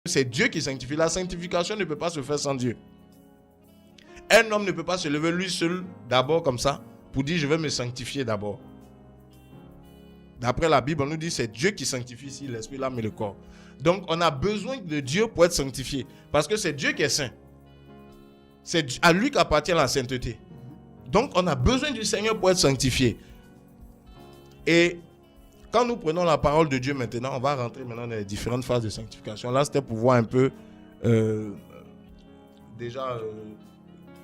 c'est Dieu qui sanctifie. La sanctification ne peut pas se faire sans Dieu. Un homme ne peut pas se lever lui seul d'abord comme ça pour dire je vais me sanctifier d'abord. D'après la Bible, on nous dit c'est Dieu qui sanctifie ici l'esprit, l'âme et le corps. Donc on a besoin de Dieu pour être sanctifié. Parce que c'est Dieu qui est saint. C'est à lui qu'appartient la sainteté. Donc on a besoin du Seigneur pour être sanctifié. Et quand nous prenons la parole de Dieu maintenant, on va rentrer maintenant dans les différentes phases de sanctification. Là, c'était pour voir un peu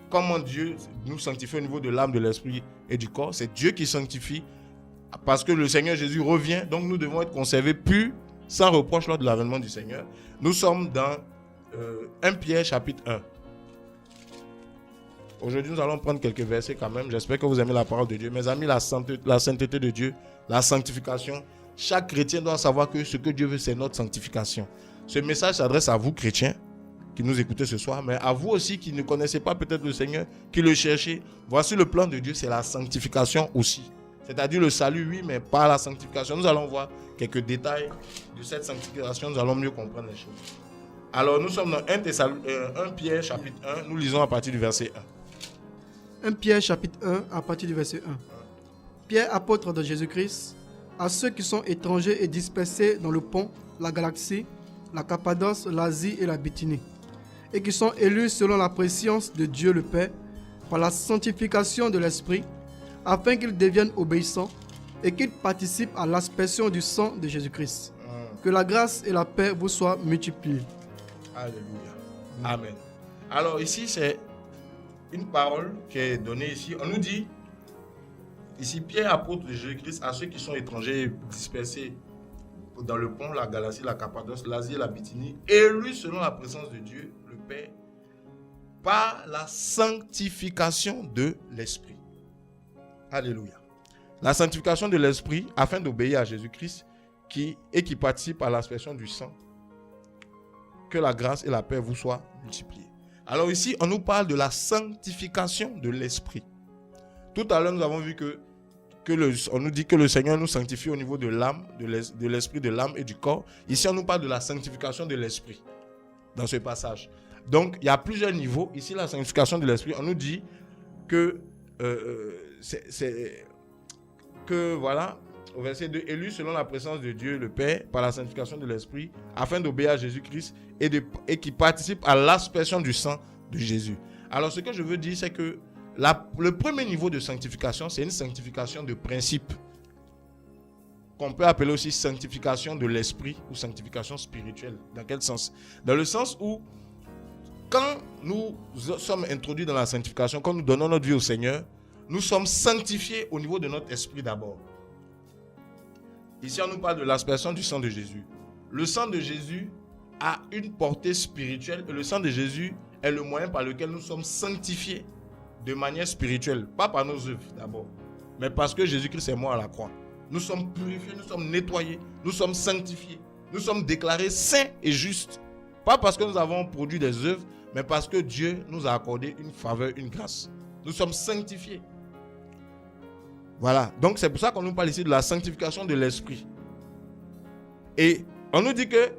comment Dieu nous sanctifie au niveau de l'âme, de l'esprit et du corps. C'est Dieu qui sanctifie parce que le Seigneur Jésus revient. Donc nous devons être conservés purs, sans reproche lors de l'avènement du Seigneur. Nous sommes dans 1 Pierre chapitre 1. Aujourd'hui, nous allons prendre quelques versets quand même. J'espère que vous aimez la parole de Dieu. Mes amis, la sainteté de Dieu, la sanctification, chaque chrétien doit savoir que ce que Dieu veut, c'est notre sanctification. Ce message s'adresse à vous, chrétiens, qui nous écoutez ce soir, mais à vous aussi qui ne connaissez pas peut-être le Seigneur, qui le cherchez. Voici le plan de Dieu, c'est la sanctification aussi. C'est-à-dire le salut, oui, mais pas la sanctification. Nous allons voir quelques détails de cette sanctification, nous allons mieux comprendre les choses. Alors, nous sommes dans 1 Pierre chapitre 1, nous lisons à partir du verset 1. 1 Pierre chapitre 1 à partir du verset 1. Pierre, apôtre de Jésus-Christ, à ceux qui sont étrangers et dispersés dans le Pont, la Galatie, la Cappadoce, l'Asie et la Bithynie, et qui sont élus selon la préscience de Dieu le Père, par la sanctification de l'Esprit, afin qu'ils deviennent obéissants et qu'ils participent à l'aspersion du sang de Jésus-Christ. Que la grâce et la paix vous soient multipliées. Alléluia. Amen. Alors ici, c'est une parole qui est donnée ici. On nous dit, ici, Pierre, apôtre de Jésus-Christ, à ceux qui sont étrangers dispersés dans le Pont, la Galatie, la Cappadoce, l'Asie et la Bithynie, élus selon la présence de Dieu, le Père, par la sanctification de l'Esprit. Alléluia. La sanctification de l'Esprit, afin d'obéir à Jésus-Christ, qui participe à l'aspersion du sang. Que la grâce et la paix vous soient multipliées. Alors ici, on nous parle de la sanctification de l'esprit. Tout à l'heure, nous avons vu on nous dit que le Seigneur nous sanctifie au niveau de l'âme, de l'esprit, de l'âme et du corps. Ici, on nous parle de la sanctification de l'esprit dans ce passage. Donc, il y a plusieurs niveaux. Ici, la sanctification de l'esprit, on nous dit que voilà, au verset 2, élus selon la présence de Dieu le Père par la sanctification de l'esprit, afin d'obéir à Jésus-Christ et qui participe à l'aspersion du sang de Jésus. Alors, ce que je veux dire, c'est que le premier niveau de sanctification, c'est une sanctification de principe, qu'on peut appeler aussi sanctification de l'esprit ou sanctification spirituelle. Dans quel sens? Dans le sens où, quand nous sommes introduits dans la sanctification, quand nous donnons notre vie au Seigneur, nous sommes sanctifiés au niveau de notre esprit d'abord. Ici, on nous parle de l'aspersion du sang de Jésus. Le sang de Jésus a une portée spirituelle et le sang de Jésus est le moyen par lequel nous sommes sanctifiés de manière spirituelle. Pas par nos œuvres d'abord, mais parce que Jésus-Christ est mort à la croix. Nous sommes purifiés, nous sommes nettoyés, nous sommes sanctifiés. Nous sommes déclarés saints et justes. Pas parce que nous avons produit des œuvres, mais parce que Dieu nous a accordé une faveur, une grâce. Nous sommes sanctifiés. Voilà, donc c'est pour ça qu'on nous parle ici de la sanctification de l'esprit. Et on nous dit que,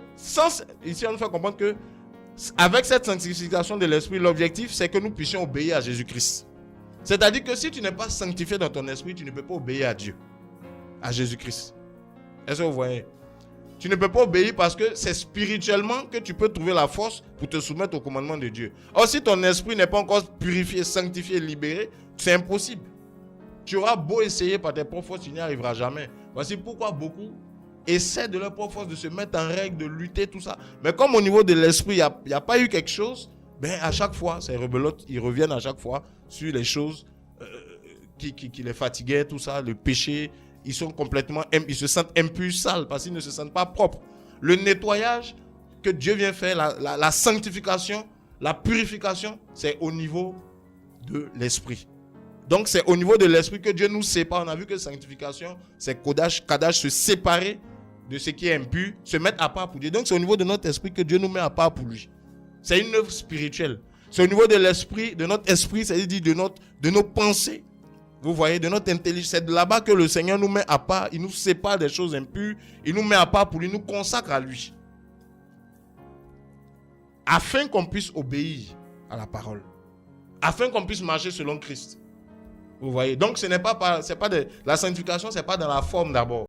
ici on nous fait comprendre que, avec cette sanctification de l'esprit, l'objectif c'est que nous puissions obéir à Jésus-Christ. C'est-à-dire que si tu n'es pas sanctifié dans ton esprit, tu ne peux pas obéir à Dieu, à Jésus-Christ. Est-ce que vous voyez? Tu ne peux pas obéir parce que c'est spirituellement que tu peux trouver la force pour te soumettre au commandement de Dieu. Or, si ton esprit n'est pas encore purifié, sanctifié, libéré, c'est impossible. Tu auras beau essayer par tes propres forces, tu n'y arriveras jamais. Voici pourquoi beaucoup essaient de leur propre force de se mettre en règle, de lutter, tout ça. Mais comme au niveau de l'esprit, il n'y a pas eu quelque chose, ben à chaque fois, ces rebelotes, ils reviennent à chaque fois sur les choses qui les fatiguaient, tout ça, le péché. Ils se sentent impurs, sales, parce qu'ils ne se sentent pas propres. Le nettoyage que Dieu vient faire, la sanctification, la purification, c'est au niveau de l'esprit. Donc c'est au niveau de l'esprit que Dieu nous sépare. On a vu que sanctification, c'est kadach, se séparer de ce qui est impur, se mettre à part pour Dieu. Donc c'est au niveau de notre esprit que Dieu nous met à part pour lui. C'est une œuvre spirituelle. C'est au niveau de l'esprit, de notre esprit, c'est-à-dire de nos pensées. Vous voyez, de notre intelligence. C'est de là-bas que le Seigneur nous met à part. Il nous sépare des choses impures. Il nous met à part pour lui, nous consacre à lui. afin qu'on puisse obéir à la parole, afin qu'on puisse marcher selon Christ. Vous voyez, donc la sanctification, c'est pas dans la forme d'abord.